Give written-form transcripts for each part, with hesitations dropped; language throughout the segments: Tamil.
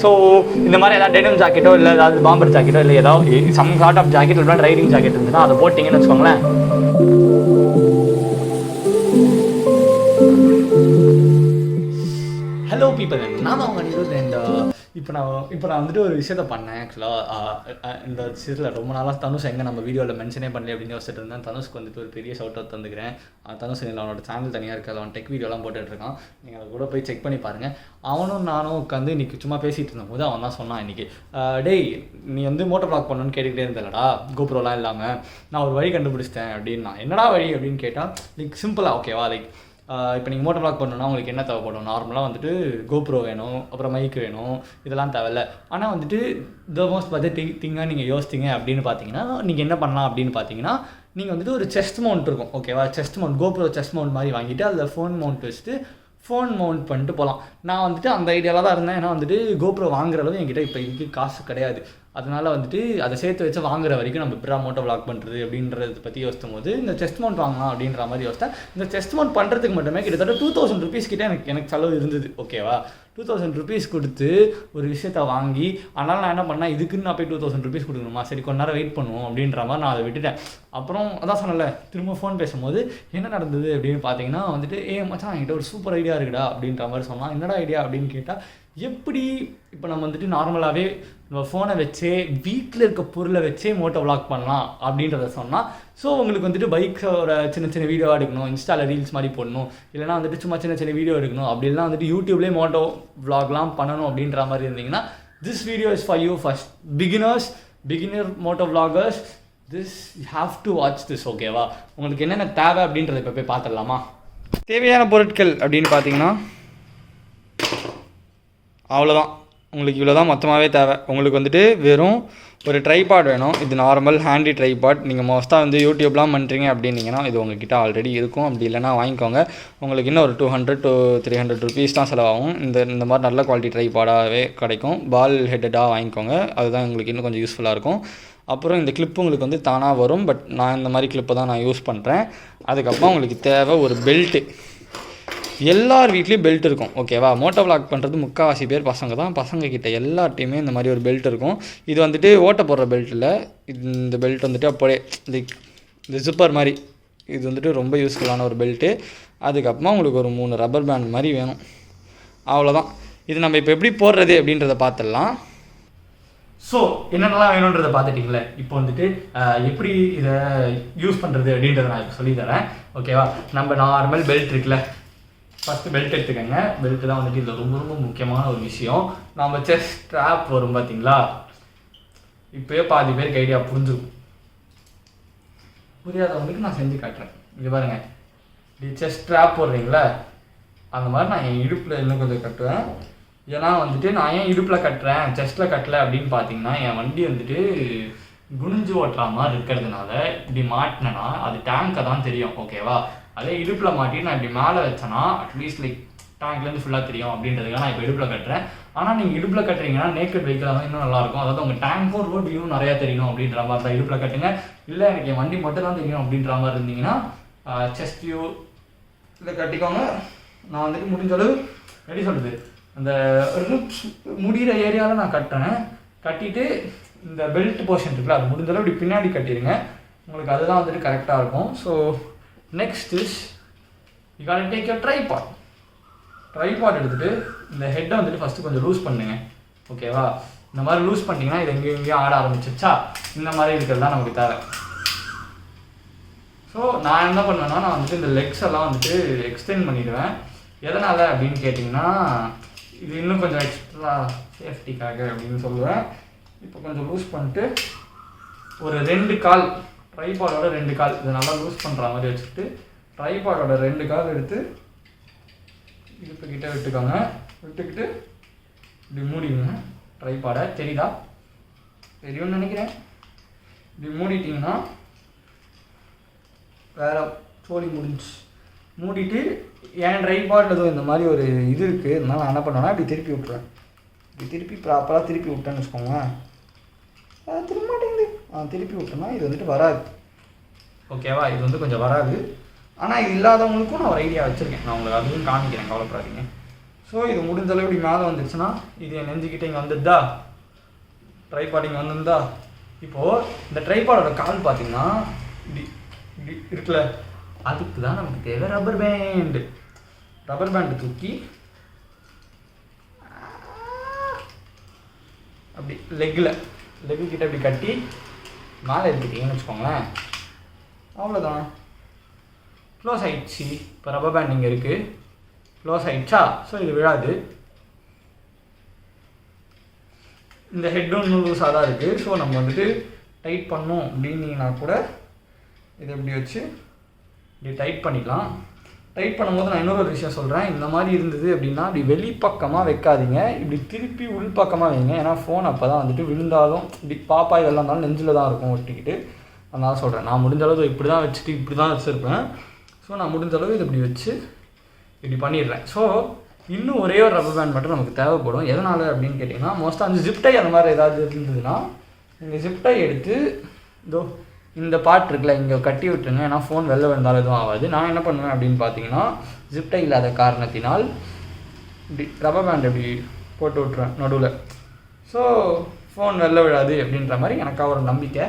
ஸோ இந்த மாதிரி ஏதாவது டெனிம் ஜாக்கெட்டோ இல்லை ஏதாவது பாம்பர் ஜாக்கெட்டோ இல்லை ஏதாவது சம் சார்ட் ஆஃப் ஜாக்கெட் இல்லை ரைடிங் ஜாக்கெட் இருந்துன்னா அதை போட்டிங்கன்னு வச்சுக்கோங்களேன். ஹலோ பீப்பிள், நான் தான் அனிருத். அண்ட் இப்போ நான் வந்துட்டு ஒரு விஷயத்த பண்ணேன். ஆக்சுவலாக இந்த விஷயத்தில் ரொம்ப நாளாக தனுஷ் எங்கே நம்ம வீடியோவில் மென்ஷனே பண்ணல அப்படின்னு யோசிச்சுட்டு இருந்தேன். தனுஷ்க்கு வந்துட்டு ஒரு பெரிய ஷவுட் அவுட் தந்துக்கிறேன். தனுஷ் இல்லை, அவனோட சேனல் தனியாக இருக்குது, அவன் டெக் வீடியோலாம் போட்டுட்ருக்கான். நீங்கள் அதை கூட போய் செக் பண்ணி பாருங்கள். அவனும் நானும் உட்காந்து இன்றைக்கி சும்மா பேசிகிட்டு இருந்தபோது அவன் தான் சொன்னான், இன்றைக்கி டேய் நீ வந்து மோட்டோ வ்ளாக் பண்ணணுன்னு கேட்டுக்கிட்டே இருந்தலடா, கோப்ரோலாம் இல்லாமல் நான் ஒரு வழி கண்டுபிடிச்சிட்டேன் அப்படின்னா. என்னடா வழி அப்படின்னு கேட்டால், லைக் சிம்பிளாக ஓகேவா, லைக் இப்போ நீங்கள் மோட்டோ வ்ளாக் பண்ணணுன்னா உங்களுக்கு என்ன தேவைப்படும்? நார்மலாக வந்துட்டு கோப்ரோ வேணும், அப்புறம் மைக் வேணும், இதெல்லாம் தேவையில்ல. ஆனால் வந்துட்டு த மோஸ்ட் திங்காக நீங்கள் யோசித்தீங்க அப்படின்னு பார்த்தீங்கன்னா, நீங்கள் என்ன பண்ணலாம் அப்படின்னு பார்த்தீங்கன்னா, நீங்கள் வந்துட்டு ஒரு செஸ்ட் மவுண்ட் இருக்கும் ஓகேவா, chest mount, GoPro chest mount மாதிரி வாங்கிட்டு அதில் ஃபோன் மவுண்ட் வச்சுட்டு ஃபோன் மவுண்ட் பண்ணிட்டு போகலாம். நான் வந்துட்டு அந்த ஐடியாவில் தான் இருந்தேன். ஏன்னா வந்துட்டு கோப்ரோ வாங்குற அளவு என்கிட்ட இப்போ இதுக்கு காசு கிடையாது. அதனால் வந்துட்டு அதை சேர்த்து வச்சு வாங்குற வரைக்கும் நம்ம எப்படா மோட்டோ வ்ளாக் பண்ணுறது அப்படின்றத பற்றி யோசிக்கும் போது இந்த செஸ்ட் மவுண்ட் வாங்கலாம் அப்படின்ற மாதிரி யோசித்தேன். இந்த செஸ்ட் மவுண்ட் பண்ணுறதுக்கு மட்டுமே கிட்டத்தட்ட 2000 rupees கிட்டே எனக்கு செலவு இருந்தது ஓகேவா. 2000 rupees கொடுத்து ஒரு விஷயத்தை வாங்கி, அதனால் நான் என்ன பண்ணேன், இதுக்குன்னு நான் போய் 2000 rupees கொடுக்கணுமா, சரி கொஞ்ச நேரம் வெயிட் பண்ணுவோம் அப்படின்ற மாதிரி நான் அதை விட்டுட்டேன். அப்புறம் அதான் சொன்னல, திரும்ப ஃபோன் பேசும்போது என்ன நடந்தது அப்படின்னு பார்த்தீங்கன்னா வந்துட்டு, மச்சான் என்கிட்ட ஒரு சூப்பர் ஐடியா இருக்குடா அப்படின்ற மாதிரி சொன்னான். என்னடா ஐடியா அப்படின்னு கேட்டால், எப்படி இப்போ நம்ம வந்துட்டு நார்மலாகவே நம்ம ஃபோனை வச்சே வீட்டில் இருக்க பொருளை வச்சே மோட்டோ வ்ளாக் பண்ணலாம் அப்படின்றத சொன்னால். ஸோ உங்களுக்கு வந்துட்டு பைக்ஸோட சின்ன சின்ன வீடியோ எடுக்கணும், இன்ஸ்டாவில் ரீல்ஸ் மாதிரி போடணும், இல்லைனா வந்துட்டு சும்மா சின்ன சின்ன வீடியோ எடுக்கணும், அப்படின்னா வந்துட்டு யூடியூப்லேயே மோட்டோ வ்ளாக்லாம் பண்ணணும் அப்படின்ற மாதிரி இருந்தீங்கன்னா, this video is for you first beginner moto vloggers. This you have to watch this ஓகேவா. உங்களுக்கு என்னென்ன தேவை அப்படின்றத இப்போ போய் பார்த்துடலாமா. தேவையான பொருட்கள் அப்படின்னு பார்த்தீங்கன்னா அவ்வளோதான். உங்களுக்கு இவ்வளோ தான் மொத்தமாகவே தேவை. உங்களுக்கு வந்துட்டு வெறும் ஒரு ட்ரைபாட் வேணும். இது நார்மல் ஹேண்டி ட்ரைபாட். நீங்கள் மோஸ்ட்டாக வந்து யூடியூப்லாம் பண்ணுறீங்க அப்படின்னீங்கன்னா இது உங்ககிட்ட ஆல்ரெடி இருக்கும். அப்படி இல்லைனா வாங்கிக்கோங்க. உங்களுக்கு இன்னும் ஒரு 200 to 300 rupees தான் செலவாகும். இந்த மாதிரி நல்ல குவாலிட்டி ட்ரைபாடாகவே கிடைக்கும். பால் ஹெட்டடாக வாங்கிக்கோங்க, அதுதான் உங்களுக்கு இன்னும் கொஞ்சம் யூஸ்ஃபுல்லாக இருக்கும். அப்புறம் இந்த கிளிப்பு உங்களுக்கு வந்து தானாக வரும், பட் நான் இந்த மாதிரி கிளிப்பை தான் நான் யூஸ் பண்ணுறேன். அதுக்கப்புறம் உங்களுக்கு தேவை ஒரு பெல்ட்டு. எல்லார் வீட்லேயும் பெல்ட் இருக்கும் ஓகேவா. மோட்டோ வ்ளாக் பண்ணுறது முக்கால்வாசி பேர் பசங்க தான். பசங்கக்கிட்ட எல்லார்ட்டையுமே இந்த மாதிரி ஒரு பெல்ட் இருக்கும். இது வந்துட்டு ஓட்ட போடுற பெல்ட் இல்லை, இந்த பெல்ட் வந்துட்டு அப்படியே இந்த ஜிப்பர் மாதிரி. இது வந்துட்டு ரொம்ப யூஸ்ஃபுல்லான ஒரு பெல்ட்டு. அதுக்கப்புறமா உங்களுக்கு ஒரு 3 ரப்பர் பேண்ட் மாதிரி வேணும். அவ்வளோதான். இது நம்ம இப்போ எப்படி போடுறது அப்படின்றத பார்த்துடலாம். ஸோ என்னென்னலாம் வேணுன்றதை பார்த்துட்டிங்களே, இப்போ வந்துட்டு எப்படி இதை யூஸ் பண்ணுறது அப்படின்றத நான் இப்போ சொல்லித்தரேன் ஓகேவா. நம்ம நார்மல் பெல்ட் இருக்குல்ல, ஃபஸ்ட்டு பெல்ட் எடுத்துக்கோங்க. பெல்ட்டு தான் வந்துட்டு இதில் ரொம்ப ரொம்ப முக்கியமான ஒரு விஷயம். நம்ம செஸ்ட் ஸ்ட்ராப் வரும் பார்த்தீங்களா, இப்போயே பாதி பேருக்கு ஐடியா புரிஞ்சுக்கும். புரியாதவங்களுக்கு நான் செஞ்சு காட்டுறேன். இங்கே பாருங்கள், இப்படி செஸ்ட் ஸ்ட்ராப் போடுறீங்களா, அந்த மாதிரி நான் என் இடுப்பில் இன்னும் கொஞ்சம் கட்டுவேன். ஏன்னா வந்துட்டு நான் ஏன் இடுப்பில் கட்டுறேன் செஸ்ட்டில் கட்டலை அப்படின்னு பார்த்தீங்கன்னா, என் வண்டி வந்துட்டு குனிஞ்சு ஓட்டுற மாதிரி இருக்கிறதுனால இப்படி மாட்டினேன்னா அது டேங்கை தான் தெரியும் ஓகேவா. அதே இடுப்பில் மாட்டிட்டு நான் இப்படி மேலே வச்சேன்னா அட்லீஸ்ட் லைக் டேங்க்லேருந்து ஃபுல்லாக தெரியும் அப்படின்றதுக்காக நான் இப்போ இடுப்பில் கட்டுறேன். ஆனால் நீங்கள் இடுப்பில் கட்டுறீங்கன்னா நேக்கட் வெஹிக்கிளாக தான் இன்னும் நல்லாயிருக்கும். அதாவது உங்கள் டேங்க்கும் ரோட் வியூவும் நிறையா தெரியணும் அப்படின்ற மாதிரி தான் இடுப்பில் கட்டுங்க. இல்லை எனக்கு என் வண்டி மட்டும் தான் தெரியும் அப்படின்ற மாதிரி இருந்தீங்கன்னா செஸ்ட் வியூ இதை கட்டிக்கோங்க. நான் வந்துட்டு முடிஞ்ச அளவு எப்படி சொல்கிறது, அந்த ரிப்ஸ் முடிகிற ஏரியாவில் நான் கட்டுறேன். கட்டிட்டு இந்த பெல்ட் போர்ஷன் இருக்குல்ல, அது முடிஞ்சளவு இப்படி பின்னாடி கட்டிடுங்க. உங்களுக்கு அதுதான் வந்துட்டு கரெக்டாக இருக்கும். So next is you got take your tripod எடுத்துகிட்டு இந்த ஹெட்டை வந்துட்டு ஃபஸ்ட்டு கொஞ்சம் லூஸ் பண்ணுங்க ஓகேவா. இந்த மாதிரி லூஸ் பண்ணிங்கன்னா இது எங்கேயும் ஆட ஆரம்பிச்சிச்சா, இந்த மாதிரி இருக்கிறது தான் நமக்கு தேவை. ஸோ நான் என்ன பண்ணுவேன்னா, நான் வந்துட்டு இந்த லெக்ஸ் எல்லாம் வந்துட்டு எக்ஸ்டெண்ட் பண்ணிடுவேன். எதனால் அப்படின்னு கேட்டிங்கன்னா, இது இன்னும் கொஞ்சம் எக்ஸ்ட்ரா சேஃப்டிக்காக அப்படின்னு சொல்லுவேன். இப்போ கொஞ்சம் லூஸ் பண்ணிட்டு ஒரு 2 கால் ட்ரைபாடோட 2 கால் இதை நல்லா லூஸ் பண்ணுற மாதிரி வச்சுக்கிட்டு ட்ரைபாடோட 2 கால் எடுத்து இடுப்புக்கிட்ட விட்டுக்கோங்க. விட்டுக்கிட்டு இப்படி மூடிடுங்க ட்ரைபாடை. தெரியுதா? தெரியும்னு நினைக்கிறேன். இப்படி மூடிட்டிங்கன்னா வேறு சோழி முடிஞ்சு. மூடிட்டு என் ட்ரைபாட் எதுவும் இந்த மாதிரி ஒரு இது இருக்குது, அதனால் நான் என்ன பண்ணுவேன்னா இப்படி திருப்பி விட்ருவேன். இப்படி திருப்பி ப்ராப்பராக திருப்பி விட்டேன்னு வச்சுக்கோங்களேன், திரும்ப மாட்டேங்குது. திருப்பி விட்டோம்னா இது வந்துட்டு வராது ஓகேவா. இது வந்து கொஞ்சம் வராது. ஆனால் இது இல்லாதவங்களுக்கும் நான் ஒரு ஐடியா வச்சுருக்கேன், நான் உங்களுக்கு அதுவும் காமிக்கிறேன், கவலைப்படாதீங்க. ஸோ இது முடிஞ்ச அளவு இப்படி மேலே வந்துடுச்சுன்னா இது என் நெஞ்சுக்கிட்ட இங்கே வந்துடுதா, ட்ரைபாட் இங்கே வந்துருந்தா. இப்போது இந்த ட்ரைபாடோட கால் பார்த்தீங்கன்னா இப்படி இப்படி இருக்குல்ல, அதுக்கு தான் நமக்கு தேவை ரப்பர் பேண்டு. ரப்பர் பேண்டு தூக்கி அப்படி லெக்கு கிட்ட இப்படி கட்டி மேலே எடுத்துக்கிட்டீங்கன்னு வச்சுக்கோங்களேன், அவ்வளோதான், க்ளோஸ் ஆகிடுச்சு. இப்போ ரப்பர் பேண்ட் இங்கே இருக்குது, க்ளோஸ் ஆகிடுச்சா. ஸோ இது விழாது. இந்த ஹெட்டும் இன்னும் லூஸாக தான் இருக்குது. ஸோ நம்ம வந்துட்டு டைட் பண்ணோம் அப்படின்னீங்கன்னா கூட இதை எப்படி வச்சு இப்படி டைட் பண்ணிக்கலாம். டைட் பண்ணும்போது நான் இன்னொரு விஷயம் சொல்கிறேன். இந்த மாதிரி இருந்தது அப்படின்னா இப்படி வெளிப்பக்கமாக வைக்காதீங்க, இப்படி திருப்பி உள்பக்கமாக வைங்க. ஏன்னா ஃபோன் அப்போ தான் வந்துட்டு விழுந்தாலும் இப்படி பாப்பா இதெல்லாம் இருந்தாலும் நெஞ்சில் தான் இருக்கும் ஒட்டிக்கிட்டு. அதனால சொல்கிறேன், நான் முடிஞ்ச அளவு இப்படி தான் வச்சுட்டு இப்படி தான் வச்சுருப்பேன். ஸோ நான் முடிஞ்ச அளவு இதை இப்படி வச்சு இப்படி பண்ணிடுறேன். ஸோ இன்னும் ஒரே ஒரு ரப்பர் பேண்ட் மட்டும் நமக்கு தேவைப்படும். எதனால் அப்படின்னு கேட்டிங்கன்னா, மோஸ்ட்டாக அந்த ஜிப்டை அந்த மாதிரி ஏதாவது இருந்ததுன்னா நீங்கள் ஜிப்டை எடுத்து இதோ இந்த பார்ட் இருக்குல்ல இங்கே கட்டி விட்டுருங்க. ஏன்னா ஃபோன் வெளில வந்தாலும் எதுவும் ஆகாது. நான் என்ன பண்ணுவேன் அப்படின்னு பார்த்தீங்கன்னா, ஜிப்டை இல்லாத காரணத்தினால் இப்படி ரப்பர் பேண்ட் இப்படி போட்டு விட்ருவேன் நடுவில். ஸோ ஃபோன் வெளில விழாது அப்படின்ற மாதிரி எனக்காக ஒரு நம்பிக்கை.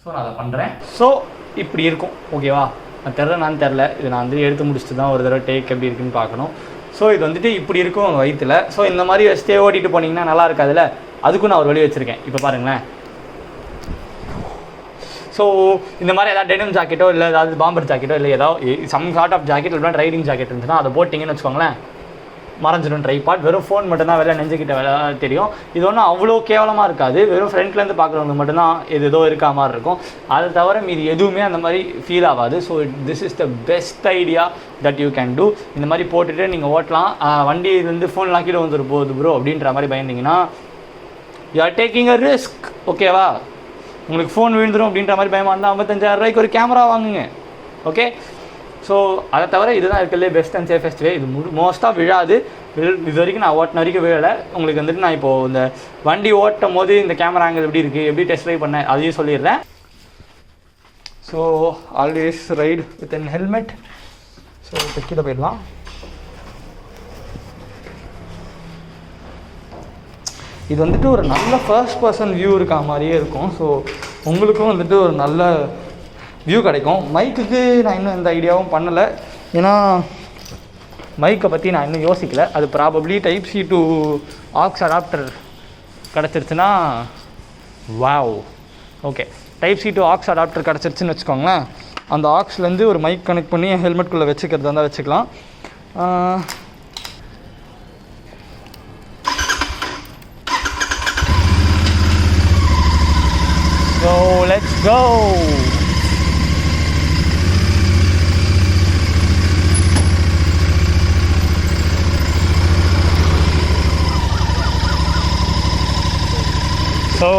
ஸோ நான் அதை பண்ணுறேன். ஸோ இப்படி இருக்கும், ஓகேவா? நான் தெரில, இது நான் வந்து எடுத்து முடிச்சுட்டு தான் ஒரு தடவை டேக் எப்படி இருக்குன்னு பார்க்கணும். ஸோ இது வந்துட்டு இப்படி இருக்கும் உங்கள் வயிற்றில். ஸோ இந்த மாதிரி வச்சுட்டே ஓட்டிகிட்டு போனீங்கன்னா நல்லா இருக்காதுல்ல, அதுக்கும் நான் ஒரு வழி வச்சுருக்கேன். இப்போ பாருங்களேன். ஸோ இந்த மாதிரி ஏதாவது டெனிம் ஜாக்கெட்டோ இல்லை ஏதாவது பாம்பர் ஜாக்கெட்டோ இல்லை ஏதாவது சம் சார்ட் ஆஃப் ஜாக்கெட் இல்லை ரைடிங் ஜாக்கெட் இருந்துச்சுன்னா அதை போட்டிங்கன்னு வச்சுக்கோங்களேன், மறைஞ்சிடும் ட்ரைபாட். வெறும் ஃபோன் மட்டும்தான் வெளில நெஞ்சுக்கிட்ட வேலை தெரியும். இது ஒன்றும் அவ்வளோ கேவலமாக இருக்காது. வெறும் ஃப்ரண்ட்லேருந்து பார்க்குறவங்க மட்டும்தான் இது ஏதோ இருக்கா மாதிரி இருக்கும். அதை தவிர மீது எதுவுமே அந்த மாதிரி ஃபீல் ஆகாது. So this is the best idea that you can do. இந்த மாதிரி போட்டுட்டு நீங்கள் ஓட்டலாம். வண்டியிலேருந்து ஃபோன்லாம் கீழே வந்துட்டு போகுது ப்ரோ அப்படின்ற மாதிரி பயந்தீங்கன்னா you are taking a risk, ஓகேவா? உங்களுக்கு ஃபோன் விழுந்துடும் அப்படின்ற மாதிரி பயமாக இருந்தால் 55,000 ரூபாய்க்கு ஒரு கேமரா வாங்குங்க, ஓகே? ஸோ அதை தவிர இதுதான் இருக்கிறதுலே பெஸ்ட் அண்ட் சேஃபஸ்ட் வே. இது மோஸ்ட்டாக விழாது. இது வரைக்கும் நான் ஓட்டின வரைக்கும் விழலை. உங்களுக்கு வந்துட்டு நான் இப்போது இந்த வண்டி ஓட்டும் போது இந்த கேமரா ஆங்கிள் எப்படி இருக்குது, எப்படி டெஸ்ட் ட்ரைவ் பண்ணேன் அதையும் சொல்லிடுறேன். So always right with an helmet. So இப்போ கீழே போயிடலாம். இது வந்துட்டு ஒரு நல்ல ஃபர்ஸ்ட் பர்சன் வியூ இருக்கா மாதிரியே இருக்கும். ஸோ உங்களுக்கும் வந்துட்டு ஒரு நல்ல வியூ கிடைக்கும். மைக்குக்கு நான் இன்னும் எந்த ஐடியாவும் பண்ணலை. ஏன்னா மைக்கை பற்றி நான் இன்னும் யோசிக்கலை. அது probably type C to aux adapter கிடச்சிருச்சுன்னா wow, okay. Type C to aux adapter கிடச்சிருச்சுன்னு வச்சுக்கோங்களேன். அந்த ஆக்ஸ்லேருந்து ஒரு மைக் கனெக்ட் பண்ணி ஹெல்மெட்குள்ளே வச்சுக்கிறதா இருந்தால் வச்சுக்கலாம். So let's go. So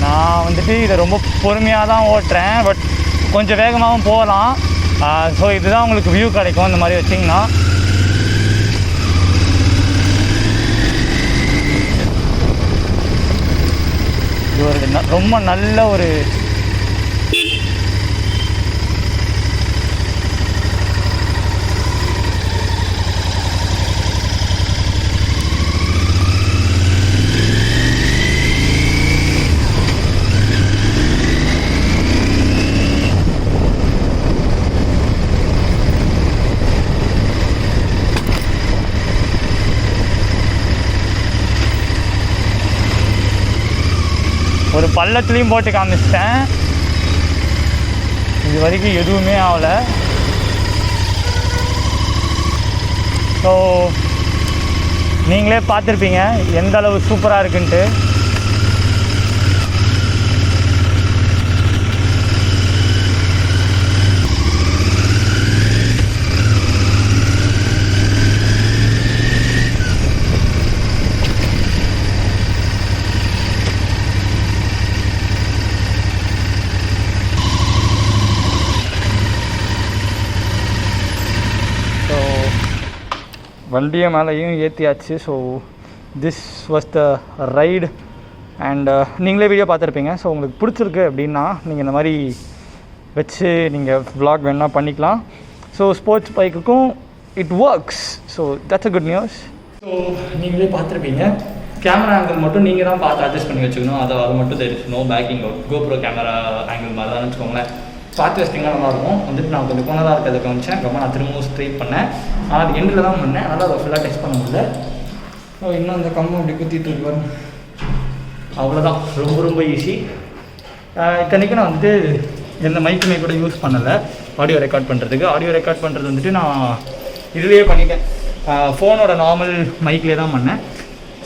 நான் வந்துட்டு இதை ரொம்ப பொறுமையாக தான் ஓட்டுறேன், பட் கொஞ்சம் வேகமாகவும் போகலாம். ஸோ இதுதான் உங்களுக்கு வியூ கிடைக்கும் இந்த மாதிரி வச்சிங்கன்னா. இது ஒரு ரொம்ப நல்ல ஒரு ஒரு பள்ளத்துலேயும் போட்டு காமிச்சிட்டேன். இது வரைக்கும் எதுவுமே ஆகலை. ஸோ நீங்களே பார்த்துருப்பீங்க எந்த அளவு சூப்பராக இருக்குன்ட்டு. வண்டியை மேலேயும் ஏற்றியாச்சு. So this was the ride. And நீங்களே வீடியோ பார்த்துருப்பீங்க. ஸோ உங்களுக்கு பிடிச்சிருக்கு அப்படின்னா நீங்கள் இந்த மாதிரி வச்சு நீங்கள் vlog வேணால் பண்ணிக்கலாம். ஸோ ஸ்போர்ட்ஸ் பைக்குக்கும் it works. So that's a good news. So நீங்களே பார்த்துருப்பீங்க, கேமரா ஆங்கிள் மட்டும் நீங்கள் தான் பார்த்து அட்ஜஸ்ட் பண்ணி வச்சுக்கணும். அது மட்டும் தெரியும். No backing out, GoPro camera angle மாதிரி தான் வச்சுக்கோங்களேன். பார்த்து வச்சிட்டிங்கன்னா நல்லாயிருக்கும். வந்துட்டு நான் கொஞ்சம் கோணதாக இருக்கிறத கவனிச்சேன். அப்புறமா நான் திரும்பவும் ஸ்ட்ரைட் பண்ணேன். ஆனால் அது எண்டில் தான் பண்ணேன். அதனால் அதை ஃபுல்லாக டெஸ்ட் பண்ண முடியல. ஸோ இன்னும் அந்த கம்பம் அப்படி குத்திட்டு இருப்பாரு. அவ்வளோதான், ரொம்ப ரொம்ப ஈஸி. இத்தனைக்கும் நான் வந்துட்டு எந்த மைக்குமே கூட யூஸ் பண்ணலை ஆடியோ ரெக்கார்ட் பண்ணுறதுக்கு. ஆடியோ ரெக்கார்ட் பண்ணுறது வந்துட்டு நான் இதுலேயே பண்ணிட்டேன். ஃபோனோட நார்மல் மைக்லேயே தான் பண்ணேன்.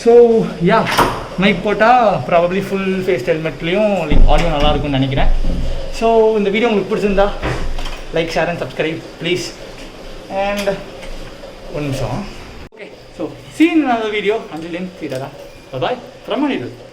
ஸோ யா, மைக் போட்டால் ப்ராபப்ளி ஃபுல் ஃபேஸ் ஹெல்மெட்லேயும் ஆடியோ நல்லாயிருக்கும்னு நினைக்கிறேன். ஸோ இந்த வீடியோ உங்களுக்கு பிடிச்சிருந்தா like, share and subscribe please. And ஒரு நிமிஷம். Okay, so see you in another video. Until then, see you. Bye bye from Anirudh.